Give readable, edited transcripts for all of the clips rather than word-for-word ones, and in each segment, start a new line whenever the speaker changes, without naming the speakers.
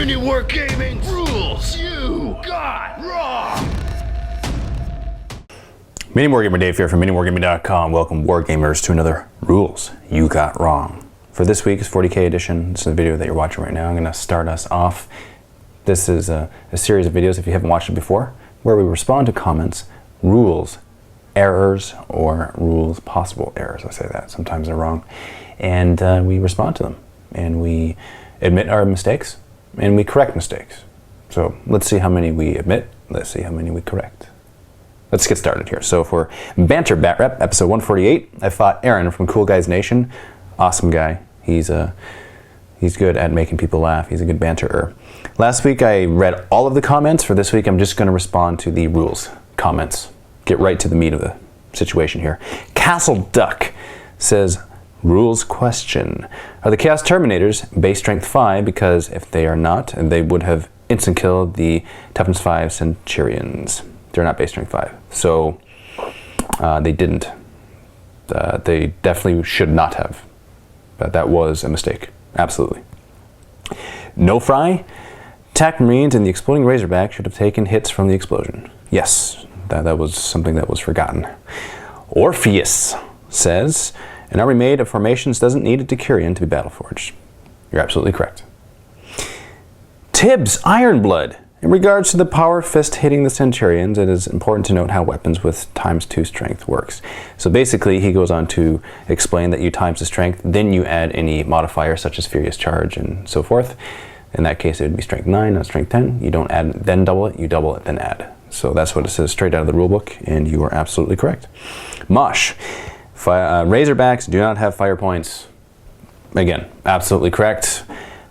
MiniWarGaming rules you got wrong.
MiniWarGamer Dave here from MiniWarGaming.com. Welcome, Wargamers, to another Rules You Got Wrong. For this week's 40K edition, this is the video that you're watching right now. I'm going to start us off. This is a series of videos, if you haven't watched it before, where we respond to comments, rules, errors, or rules possible errors. I say that, sometimes they're wrong. And we respond to them. And we admit our mistakes, and we correct mistakes. So let's see how many we admit. Let's see how many we correct. Let's get started here. So for Banter Bat Rep, episode 148, I fought Aaron from Cool Guys Nation. Awesome guy. He's good at making people laugh. He's a good banterer. Last week I read all of the comments. For this week I'm just going to respond to the rules comments. Get right to the meat of the situation here. Castle Duck says, rules question. Are the Chaos Terminators base strength 5? Because if they are not, they would have instant killed the toughness 5 Centurions. They're not base strength 5. So they didn't. They definitely should not have. But that was a mistake. Absolutely. No Fry. Attack Marines and the exploding Razorback should have taken hits from the explosion. Yes, that was something that was forgotten. Orpheus says, an army made of formations doesn't need a Decurion to be Battleforged. You're absolutely correct. Tibbs Ironblood. In regards to the power fist hitting the Centurions, it is important to note how weapons with ×2 strength works. So basically, he goes on to explain that you times the strength, then you add any modifier such as Furious Charge and so forth. In that case, it would be strength 9, not strength 10. You don't add, then double it, you double it, then add. So that's what it says straight out of the rulebook, and you are absolutely correct. Mosh. Razorbacks do not have fire points. Again, absolutely correct.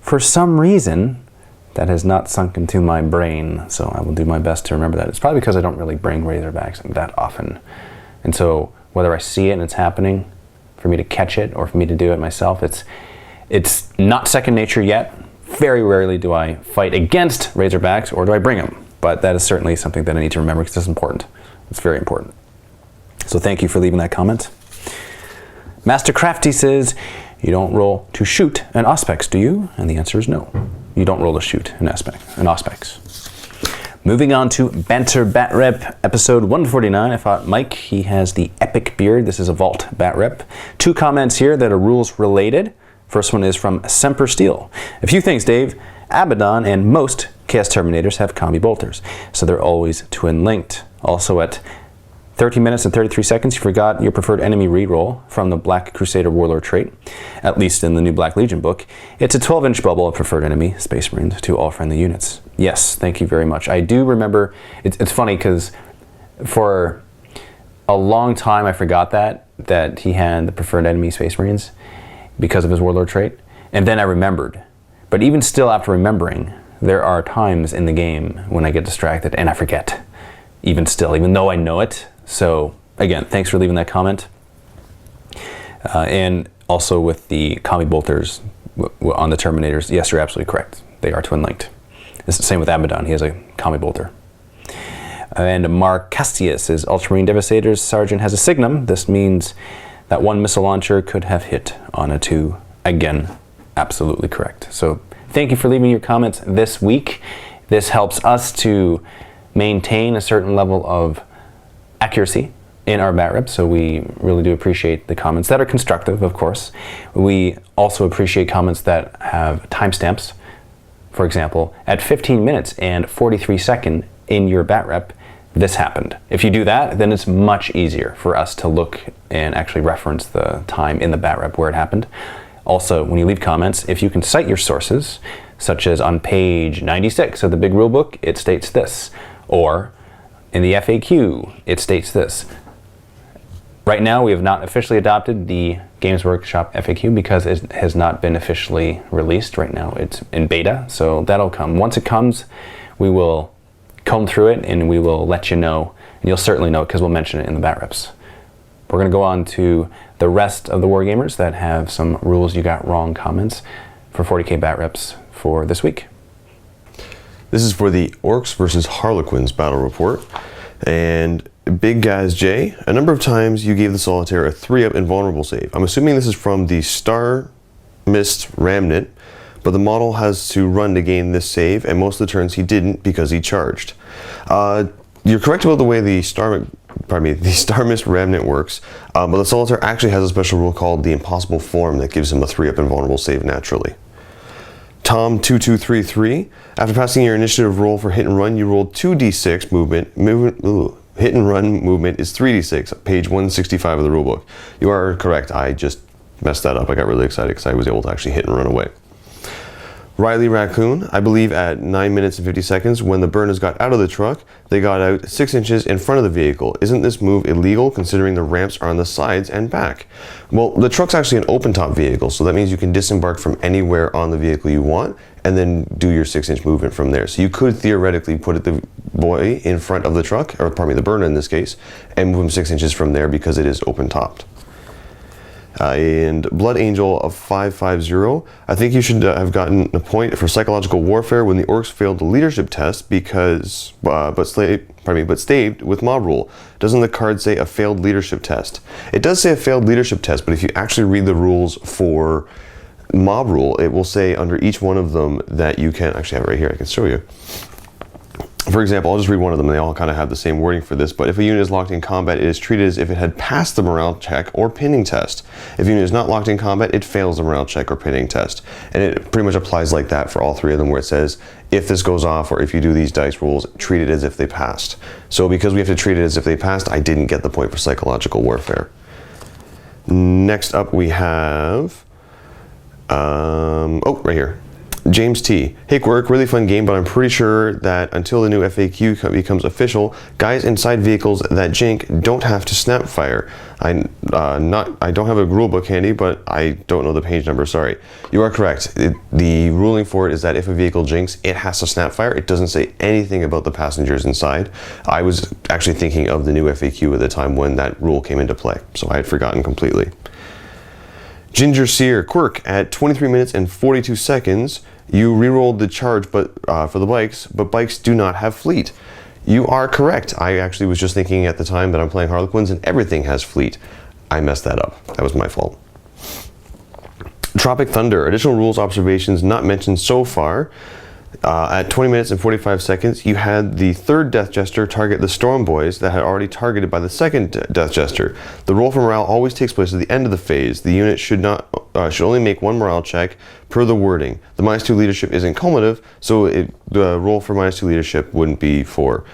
For some reason, that has not sunk into my brain, so I will do my best to remember that. It's probably because I don't really bring Razorbacks that often. And so whether I see it and it's happening, for me to catch it or for me to do it myself, it's not second nature yet. Very rarely do I fight against Razorbacks or do I bring them. But that is certainly something that I need to remember because it's important. It's very important. So thank you for leaving that comment. Master Crafty says, you don't roll to shoot an Auspex, do you? And the answer is no. You don't roll to shoot an Auspex. Moving on to Banter Bat Rep, episode 149. I fought Mike. He has the epic beard. This is a Vault Bat Rep. 2 comments here that are rules related. First one is from Semper Steel. A few things, Dave. Abaddon and most Chaos Terminators have combi bolters, so they're always twin linked. Also at 30 minutes and 33 seconds, you forgot your preferred enemy reroll from the Black Crusader Warlord trait, at least in the new Black Legion book. It's a 12-inch bubble of preferred enemy, Space Marines, to all friendly units. Yes, thank you very much. I do remember, it's funny because for a long time I forgot that he had the preferred enemy Space Marines because of his Warlord trait, and then I remembered. But even still after remembering, there are times in the game when I get distracted and I forget. Even still, even though I know it. So again, thanks for leaving that comment. And also with the combi bolters on the Terminators, yes, you're absolutely correct. They are twin linked. It's the same with Abaddon. He has a combi bolter. And Mark Castius is Ultramarine Devastator's Sergeant has a Signum. This means that one missile launcher could have hit on a 2. Again, absolutely correct. So thank you for leaving your comments this week. This helps us to maintain a certain level of accuracy in our bat reps, so we really do appreciate the comments that are constructive, of course. We also appreciate comments that have timestamps. For example, at 15 minutes and 43 seconds in your bat rep, this happened. If you do that, then it's much easier for us to look and actually reference the time in the bat rep where it happened. Also, when you leave comments, if you can cite your sources, such as on page 96 of the big rulebook, it states this, or in the FAQ, it states this. Right now, we have not officially adopted the Games Workshop FAQ because it has not been officially released. Right now, it's in beta, so that'll come. Once it comes, we will comb through it and we will let you know, and you'll certainly know because we'll mention it in the bat reps. We're going to go on to the rest of the Wargamers that have some rules you got wrong comments for 40K bat reps for this week.
This is for the Orcs versus Harlequins battle report. And Big Guys J, a number of times you gave the Solitaire a 3-up invulnerable save. I'm assuming this is from the Star Mist Remnant, but the model has to run to gain this save, and most of the turns he didn't because he charged. You're correct about the way the Star Mist Remnant works, but the Solitaire actually has a special rule called the Impossible Form that gives him a 3-up invulnerable save naturally. Tom2233, after passing your initiative roll for hit and run, you rolled 2d6 movement. Hit and run movement is 3d6, page 165 of the rulebook. You are correct, I just messed that up. I got really excited because I was able to actually hit and run away. Riley Raccoon, I believe at 9 minutes and 50 seconds, when the burners got out of the truck, they got out 6 inches in front of the vehicle. Isn't this move illegal considering the ramps are on the sides and back? Well, the truck's actually an open top vehicle, so that means you can disembark from anywhere on the vehicle you want and then do your 6-inch movement from there. So you could theoretically put the boy in front of the truck, or pardon me, the burner in this case, and move him 6 inches from there because it is open topped. And Blood Angel of 550, I think you should have gotten a point for psychological warfare when the orcs failed the leadership test because, but stayed with mob rule. Doesn't the card say a failed leadership test? It does say a failed leadership test, but if you actually read the rules for mob rule, it will say under each one of them that you can, actually have it right here, I can show you. For example, I'll just read one of them, and they all kind of have the same wording for this, but if a unit is locked in combat, it is treated as if it had passed the morale check or pinning test. If a unit is not locked in combat, it fails the morale check or pinning test. And it pretty much applies like that for all 3 of them, where it says, if this goes off, or if you do these dice rolls, treat it as if they passed. So because we have to treat it as if they passed, I didn't get the point for psychological warfare. Next up we have, right here. James T. Hey Quirk, really fun game, but I'm pretty sure that until the new FAQ becomes official, guys inside vehicles that jink don't have to snap fire. I don't have a rule book handy, but I don't know the page number, sorry. You are correct. The ruling for it is that if a vehicle jinks, it has to snap fire. It doesn't say anything about the passengers inside. I was actually thinking of the new FAQ at the time when that rule came into play, so I had forgotten completely. Ginger Sear, Quirk, at 23 minutes and 42 seconds, you re-rolled the charge for the bikes, but bikes do not have fleet. You are correct. I actually was just thinking at the time that I'm playing Harlequins and everything has fleet. I messed that up. That was my fault. Tropic Thunder, additional rules observations not mentioned so far. At 20 minutes and 45 seconds, you had the 3rd Death Jester target the Storm Boys that had already targeted by the 2nd Death Jester. The roll for morale always takes place at the end of the phase. The unit should only make 1 morale check per the wording. The -2 leadership isn't cumulative, so the roll for -2 leadership wouldn't be 4.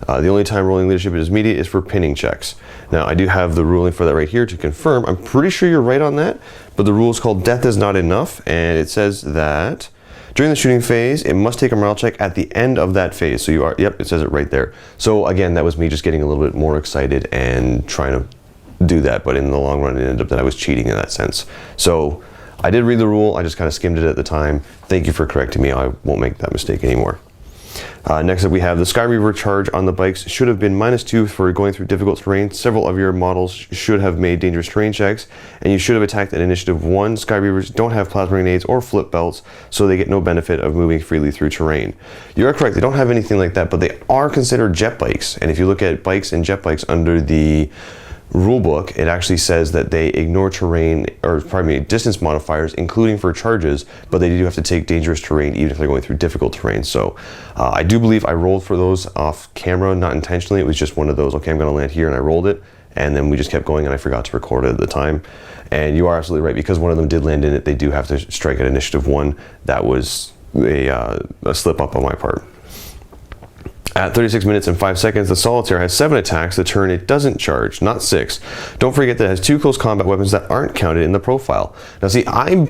The only time rolling leadership is immediate is for pinning checks. Now, I do have the ruling for that right here to confirm. I'm pretty sure you're right on that, but the rule is called Death is Not Enough, and it says that during the shooting phase, it must take a morale check at the end of that phase. So you are, yep, it says it right there. So again, that was me just getting a little bit more excited and trying to do that, but in the long run, it ended up that I was cheating in that sense. So I did read the rule, I just kind of skimmed it at the time. Thank you for correcting me, I won't make that mistake anymore. Next up we have the Sky Reaver charge on the bikes should have been -2 for going through difficult terrain. Several of your models should have made dangerous terrain checks, and you should have attacked at initiative 1. Sky Reavers don't have plasma grenades or flip belts, so they get no benefit of moving freely through terrain. You are correct, they don't have anything like that, but they are considered jet bikes. And if you look at bikes and jet bikes under the rulebook, it actually says that they ignore terrain, or pardon me, distance modifiers, including for charges, but they do have to take dangerous terrain even if they're going through difficult terrain. So I do believe I rolled for those off camera, not intentionally. It was just one of those, okay, I'm going to land here, and I rolled it, and then we just kept going, and I forgot to record it at the time. And you are absolutely right, because one of them did land in it, they do have to strike at initiative 1. That was a slip up on my part. At 36 minutes and 5 seconds, the Solitaire has 7 attacks the turn it doesn't charge, not 6. Don't forget that it has 2 close combat weapons that aren't counted in the profile. Now see, I'm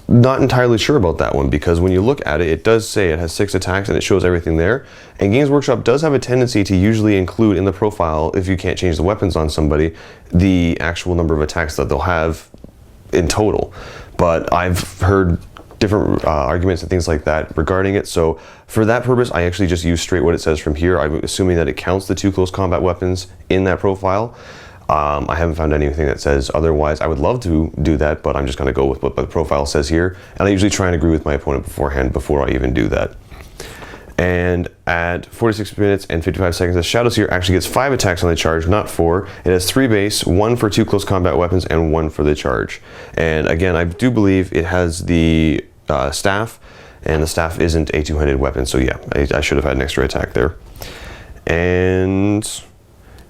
not entirely sure about that one, because when you look at it, it does say it has 6 attacks and it shows everything there. And Games Workshop does have a tendency to usually include in the profile, if you can't change the weapons on somebody, the actual number of attacks that they'll have in total. But I've heard different arguments and things like that regarding it. So for that purpose, I actually just use straight what it says from here. I'm assuming that it counts the 2 close combat weapons in that profile. I haven't found anything that says otherwise. I would love to do that, but I'm just going to go with what the profile says here. And I usually try and agree with my opponent beforehand before I even do that. And at 46 minutes and 55 seconds, the Shadowseer actually gets 5 attacks on the charge, not 4. It has 3 base, 1 for 2 close combat weapons, and 1 for the charge. And again, I do believe it has the staff, and the staff isn't a two-handed weapon, so yeah, I should have had an extra attack there. And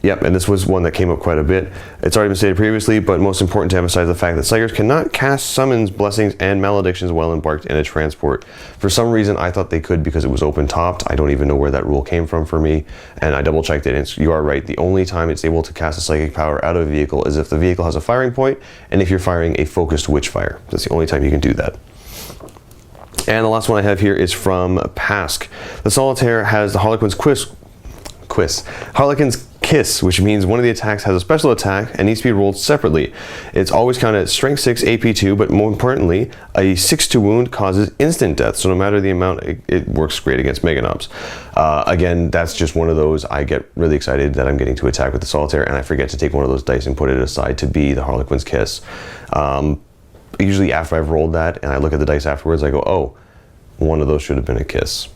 yep, and this was one that came up quite a bit. It's already been stated previously, but most important to emphasize the fact that Psykers cannot cast summons, blessings, and maledictions while embarked in a transport. For some reason, I thought they could because it was open-topped. I don't even know where that rule came from for me, and I double-checked it, and you are right. The only time it's able to cast a psychic power out of a vehicle is if the vehicle has a firing point, and if you're firing a focused witch fire. That's the only time you can do that. And the last one I have here is from Pask. The Solitaire has the Harlequin's Harlequin's Kiss, which means one of the attacks has a special attack and needs to be rolled separately. It's always counted at strength 6, AP 2, but more importantly, a 6 to wound causes instant death, so no matter the amount, it works great against Meganobs. Again, that's just one of those, I get really excited that I'm getting to attack with the Solitaire, and I forget to take one of those dice and put it aside to be the Harlequin's Kiss. Usually after I've rolled that and I look at the dice afterwards, I go, oh, one of those should have been a kiss.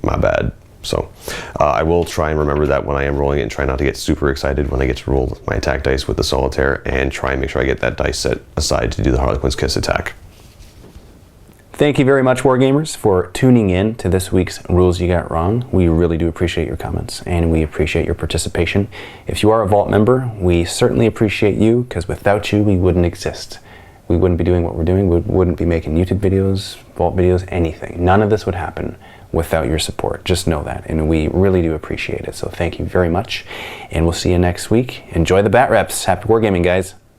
My bad. So I will try and remember that when I am rolling it, and try not to get super excited when I get to roll my attack dice with the Solitaire, and try and make sure I get that dice set aside to do the Harlequin's Kiss attack.
Thank you very much, Wargamers, for tuning in to this week's Rules You Got Wrong. We really do appreciate your comments, and we appreciate your participation. If you are a Vault member, we certainly appreciate you, because without you, we wouldn't exist. We wouldn't be doing what we're doing. We wouldn't be making YouTube videos, Vault videos, anything. None of this would happen without your support. Just know that, and we really do appreciate it. So thank you very much, and we'll see you next week. Enjoy the bat reps. Happy wargaming, guys.